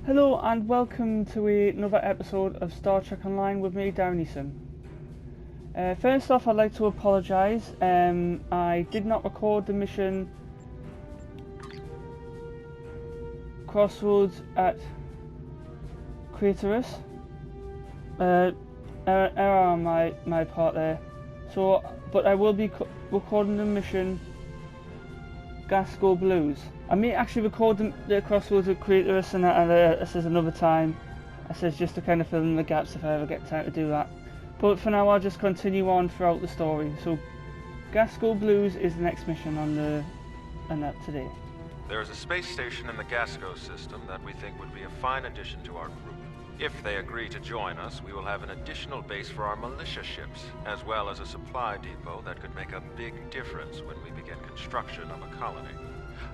Hello and welcome to another episode of Star Trek Online with me, Downeyson. First off, I'd like to apologise. I did not record the mission Crossroads at Craterus. Error on my part there. So, but I will be recording the mission Gasko Blues. I may actually record the Crossroads at Craterus and this is another time. I says just to kind of fill in the gaps if I ever get time to do that. But for now, I'll just continue on throughout the story. So, Gasko Blues is the next mission on that today. There is a space station in the Gasko system that we think would be a fine addition to our group. If they agree to join us, we will have an additional base for our militia ships, as well as a supply depot that could make a big difference when we begin construction of a colony.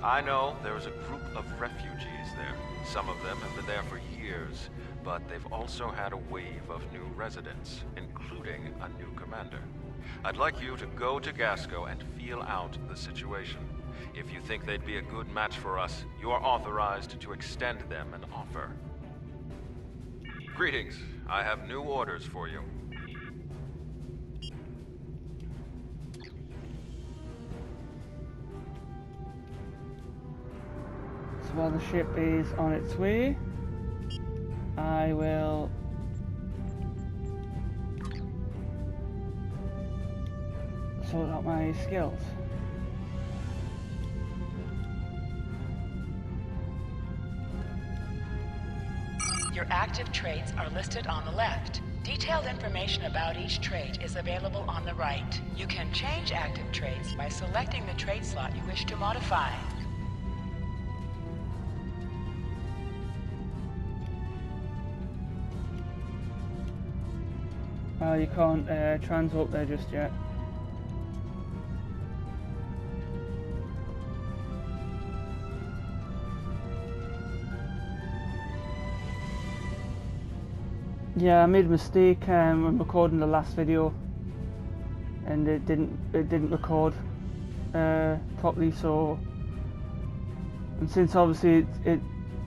I know there is a group of refugees there. Some of them have been there for years, but they've also had a wave of new residents, including a new commander. I'd like you to go to Gasko and feel out the situation. If you think they'd be a good match for us, you are authorized to extend them an offer. Greetings. I have new orders for you. So while the ship is on its way, I will sort out my skills. Your active traits are listed on the left. Detailed information about each trait is available on the right. You can change active traits by selecting the trait slot you wish to modify. You can't transwarp there just yet. Yeah, I made a mistake when recording the last video, and it didn't record properly. So, and since obviously it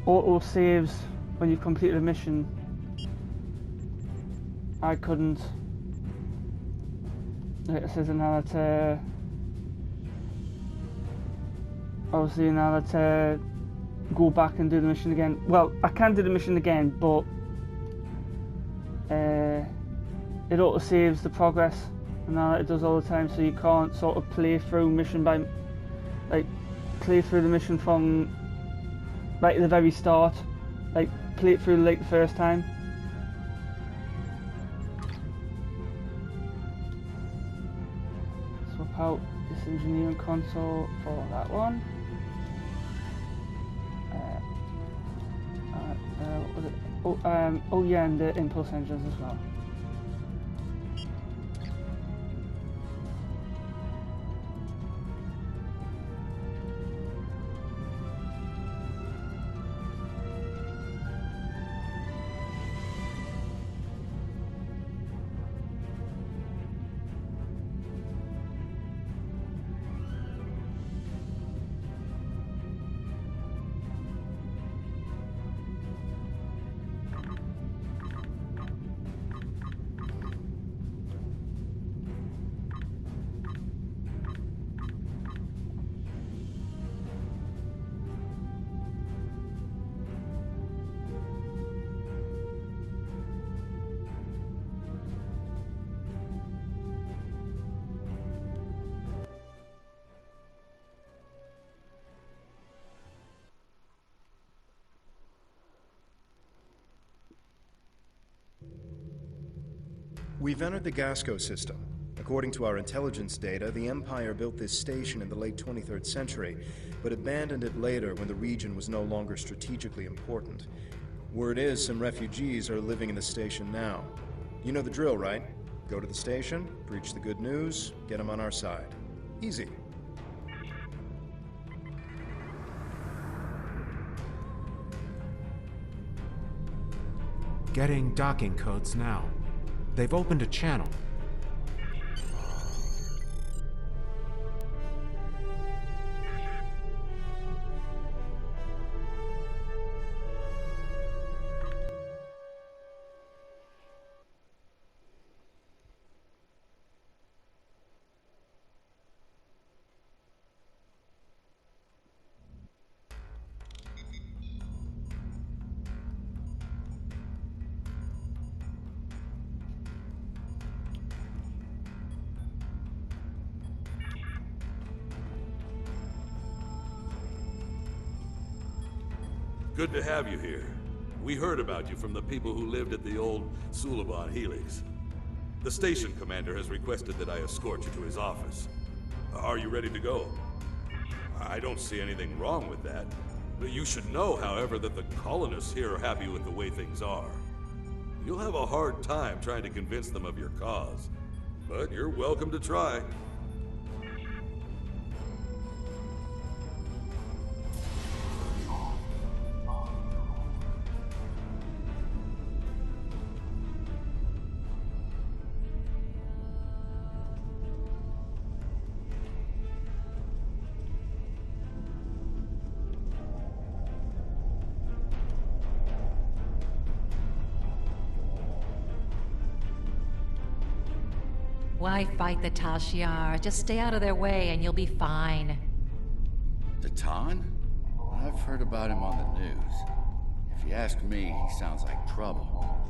auto saves when you complete a mission, I couldn't. Like it says now that obviously now that go back and do the mission again. Well, I can do the mission again, but it auto saves the progress, and now it does all the time, so you can't sort of play through mission by play through the mission from right at the very start, like play it through like the first time. Swap out this engineering console for that one. What was it? Oh yeah, and the impulse engines as well. We've entered the Gasko system. According to our intelligence data, the Empire built this station in the late 23rd century, but abandoned it later when the region was no longer strategically important. Word is some refugees are living in the station now. You know the drill, right? Go to the station, preach the good news, get them on our side. Easy. Getting docking codes now. They've opened a channel. Good to have you here. We heard about you from the people who lived at the old Suliban Helix. The station commander has requested that I escort you to his office. Are you ready to go? I don't see anything wrong with that. But you should know, however, that the colonists here are happy with the way things are. You'll have a hard time trying to convince them of your cause. But you're welcome to try. Why fight the Tal Shiar? Just stay out of their way and you'll be fine. Datan? I've heard about him on the news. If you ask me, he sounds like trouble.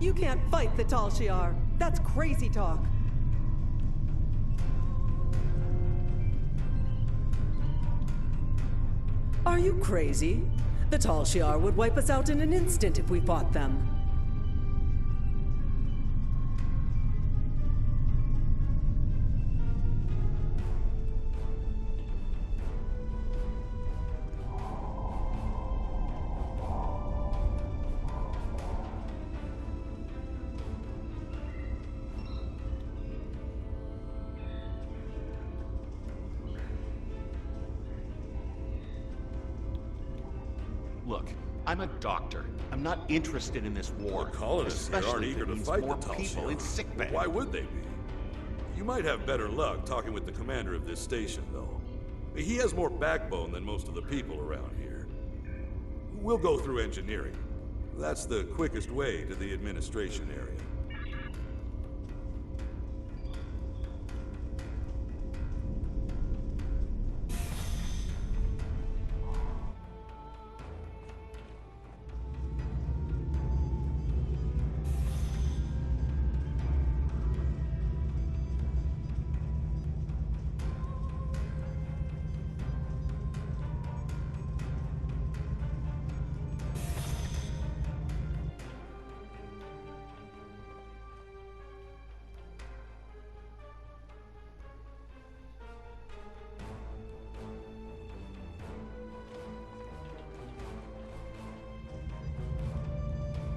You can't fight the Tal Shiar. That's crazy talk. Are you crazy? The Tal Shiar would wipe us out in an instant if we fought them. Look, I'm a doctor. I'm not interested in this war. The colonists here aren't especially if eager it to means fight more the Tal people in Shiar. sickbay. Why would they be? You might have better luck talking with the commander of this station, though. He has more backbone than most of the people around here. We'll go through engineering. That's the quickest way to the administration area.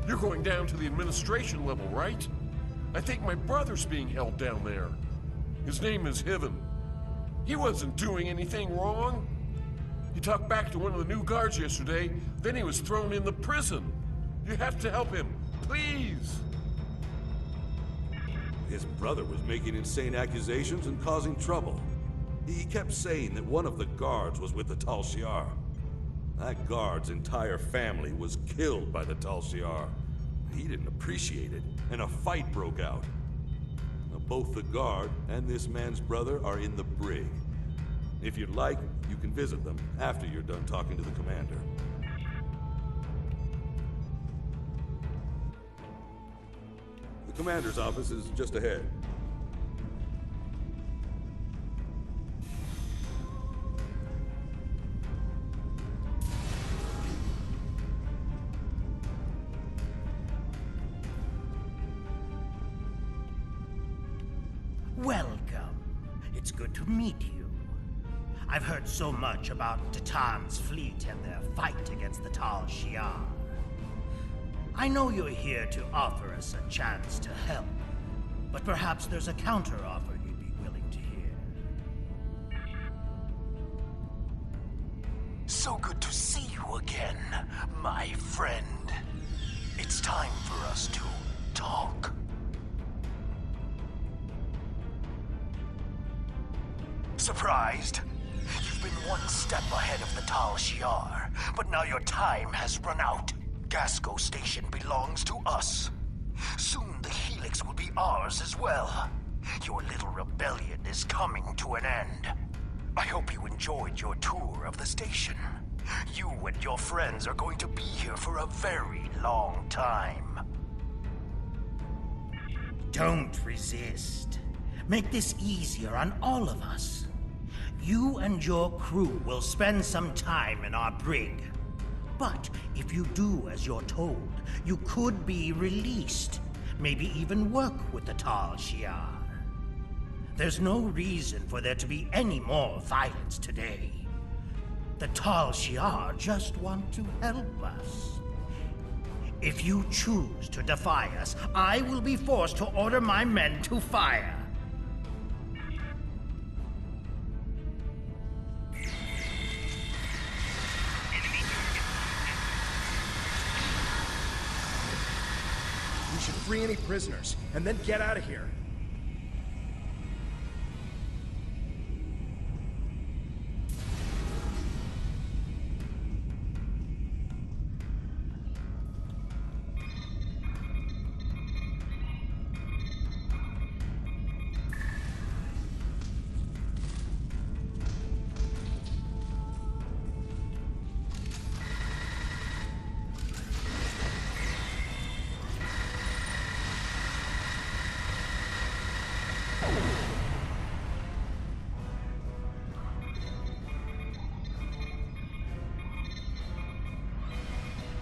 You're going down to the administration level, right? I think my brother's being held down there. His name is Hiven. He wasn't doing anything wrong. He talked back to one of the new guards yesterday, then he was thrown in the prison. You have to help him, please. His brother was making insane accusations and causing trouble. He kept saying that one of the guards was with the Tal Shiar. That guard's entire family was killed by the Tal Shiar. He didn't appreciate it, and a fight broke out. Now, both the guard and this man's brother are in the brig. If you'd like, you can visit them after you're done talking to the commander. The commander's office is just ahead. Welcome. It's good to meet you. I've heard so much about Datan's fleet and their fight against the Tal Shiar. I know you're here to offer us a chance to help, but perhaps there's a counter-offer you'd be willing to hear. So good to see you again, my friend. It's time for us to talk. Surprised? You've been one step ahead of the Tal Shiar, but now your time has run out. Gasko Station belongs to us. Soon the Helix will be ours as well. Your little rebellion is coming to an end. I hope you enjoyed your tour of the station. You and your friends are going to be here for a very long time. Don't resist. Make this easier on all of us. You and your crew will spend some time in our brig. But if you do as you're told, you could be released. Maybe even work with the Tal Shiar. There's no reason for there to be any more violence today. The Tal Shiar just want to help us. If you choose to defy us, I will be forced to order my men to fire. We should free any prisoners, and then get out of here.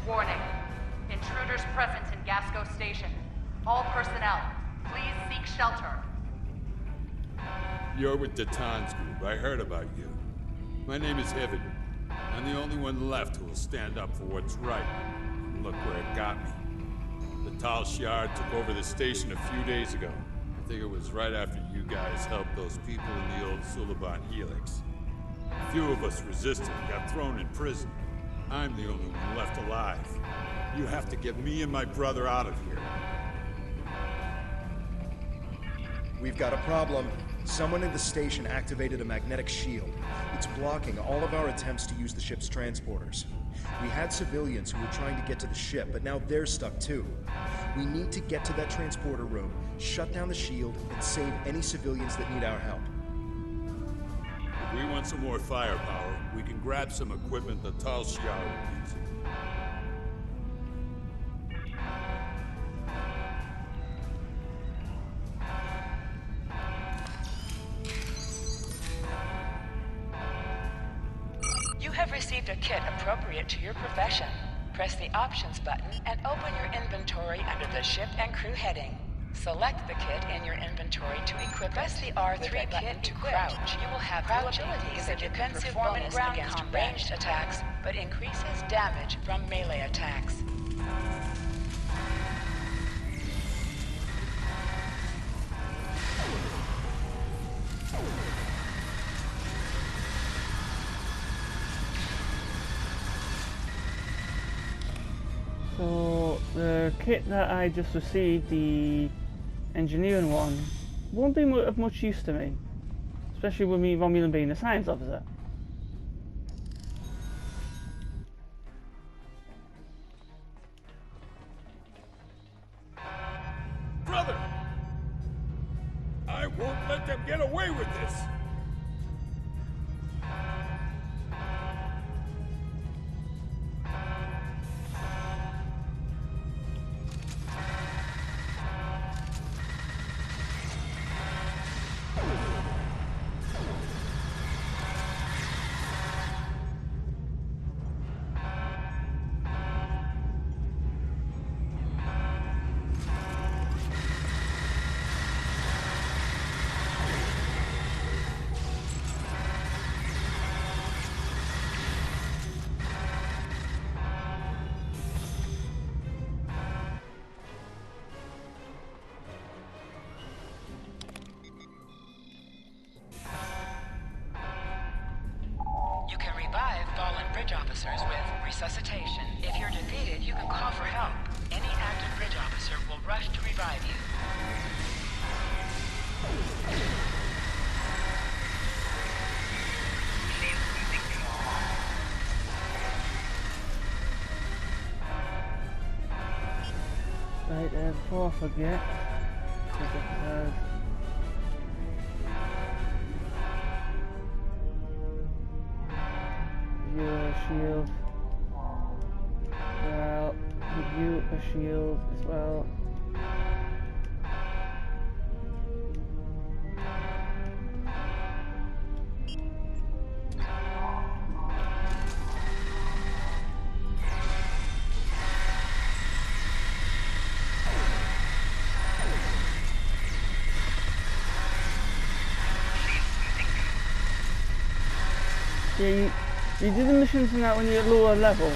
Warning. Intruders present in Gasko Station. All personnel, please seek shelter. You're with Datan's group. I heard about you. My name is Heaven. I'm the only one left who will stand up for what's right. Look where it got me. The Tal Shiar took over the station a few days ago. I think it was right after you guys helped those people in the old Suliban Helix. A few of us resisted and got thrown in prison. I'm the only one left alive. You have to get me and my brother out of here. We've got a problem. Someone in the station activated a magnetic shield. It's blocking all of our attempts to use the ship's transporters. We had civilians who were trying to get to the ship, but now they're stuck too. We need to get to that transporter room, shut down the shield, and save any civilians that need our help. If we want some more firepower, we can grab some equipment the Tal Shiar will use. You have received a kit appropriate to your profession. Press the Options button and open your inventory under the Ship and Crew heading. Select the kit in your inventory to equip. Press the R3 button to crouch. You will have abilities that defensive bonus against ranged attacks, but increases damage from melee attacks. So the kit that I just received, the engineering one, won't be of much use to me, especially with me Romulan being a science officer. Brother! I won't let them get away with this! You can revive fallen bridge officers with resuscitation. If you're defeated, you can call for help. Any active bridge officer will rush to revive you. Right there, before I forget, give you a shield. Well, give you a shield as well. Yeah, you do the missions in that when you're at lower level,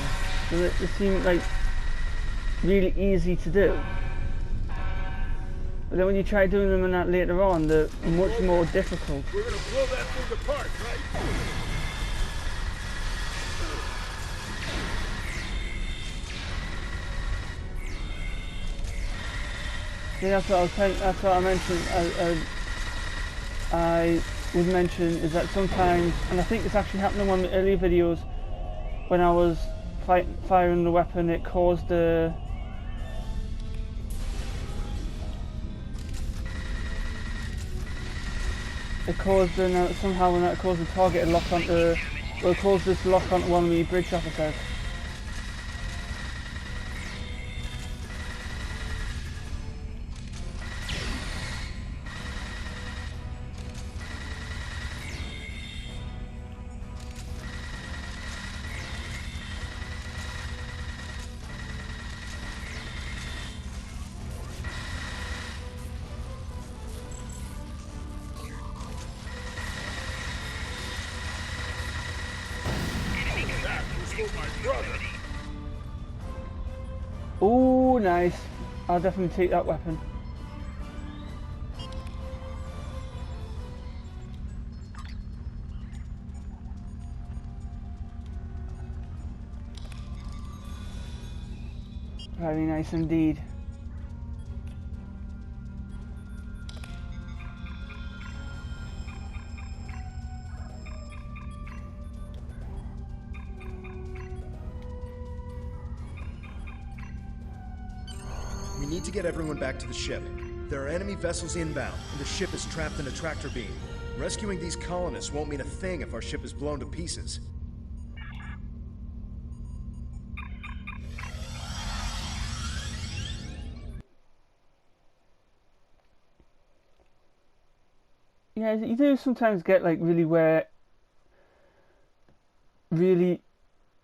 so that they seem like really easy to do. But then when you try doing them in that later on, they're much more difficult. We're gonna blow that thing apart, right? Yeah, that's what I was saying. That's what I mentioned. I would mention is that sometimes, and I think it's actually happened in one of the earlier videos, when I was firing the weapon, it caused the somehow when that caused the target to lock onto, well, it caused this to lock onto one of the bridge officers. Oh, nice. I'll definitely take that weapon. Very nice indeed. We need to get everyone back to the ship. There are enemy vessels inbound, and the ship is trapped in a tractor beam. Rescuing these colonists won't mean a thing if our ship is blown to pieces. Yeah, you do sometimes get like really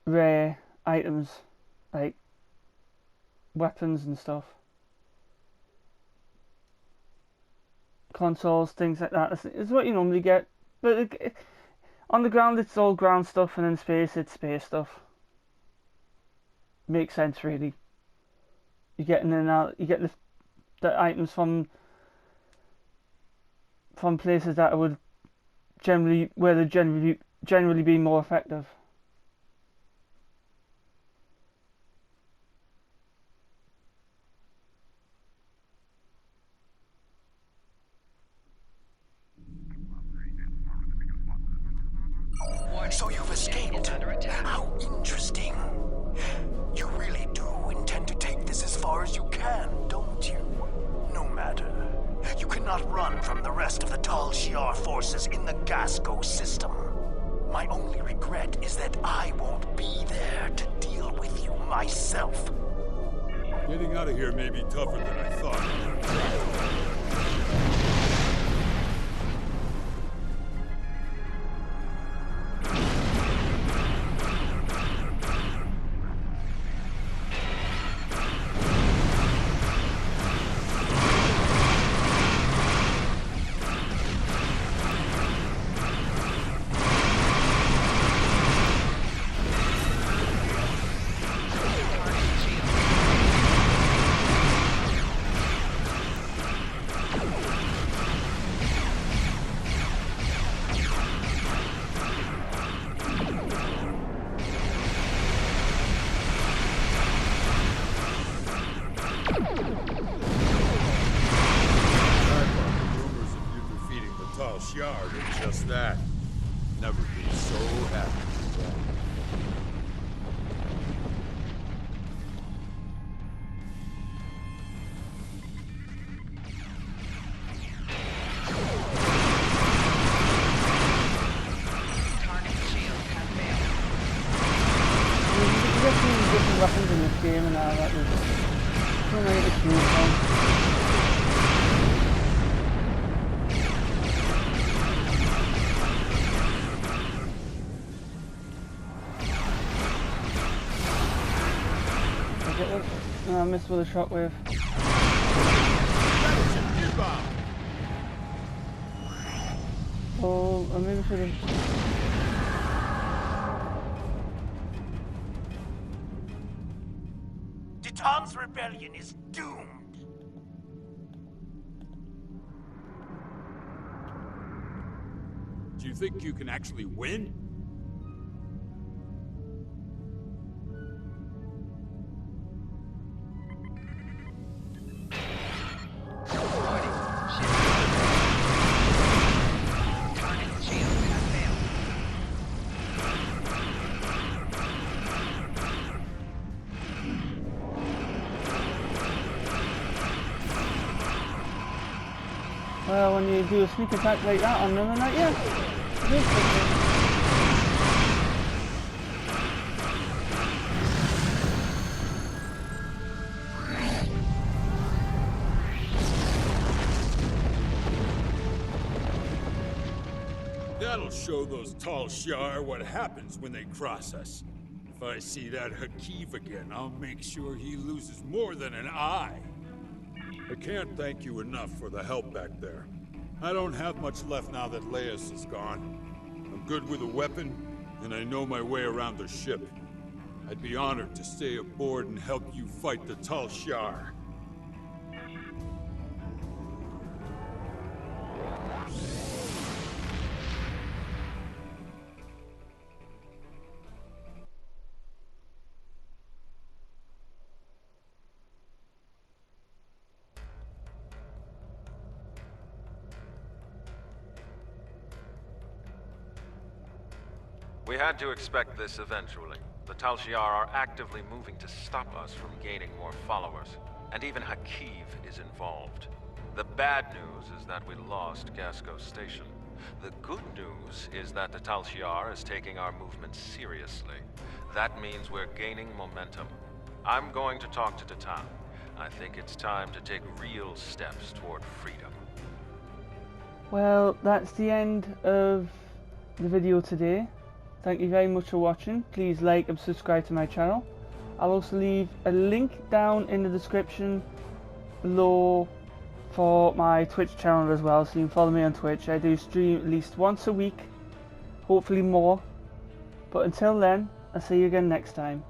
rare items, like weapons and stuff. Consoles, things like that. It's what you normally get. But on the ground it's all ground stuff, and in space it's space stuff. Makes sense, really. You're getting in and out, you get the items from places that would generally be more effective. So you've escaped. How interesting. You really do intend to take this as far as you can, don't you? No matter. You cannot run from the rest of the Tal Shiar forces in the Gasko system. My only regret is that I won't be there to deal with you myself. Getting out of here may be tougher than I thought. different weapons in this game and all that. There's so many to choose from. No, I missed with a shockwave. Oh, I maybe should have. Titan's rebellion is doomed. Do you think you can actually win? Well, when you do a sneak attack like that on them, like, yeah, it is good. That'll show those Tal Shiar what happens when they cross us. If I see that Hakeev again, I'll make sure he loses more than an eye. I can't thank you enough for the help back there. I don't have much left now that Laius is gone. I'm good with a weapon, and I know my way around the ship. I'd be honored to stay aboard and help you fight the Tal Shiar. We had to expect this eventually. The Tal Shiar are actively moving to stop us from gaining more followers, and even Hakeev is involved. The bad news is that we lost Gasko Station. The good news is that the Tal Shiar is taking our movement seriously. That means we're gaining momentum. I'm going to talk to Titan. I think it's time to take real steps toward freedom. Well, that's the end of the video today. Thank you very much for watching. Please like and subscribe to my channel. I'll also leave a link down in the description below for my Twitch channel as well, so you can follow me on Twitch. I do stream at least once a week, hopefully more. But until then, I'll see you again next time.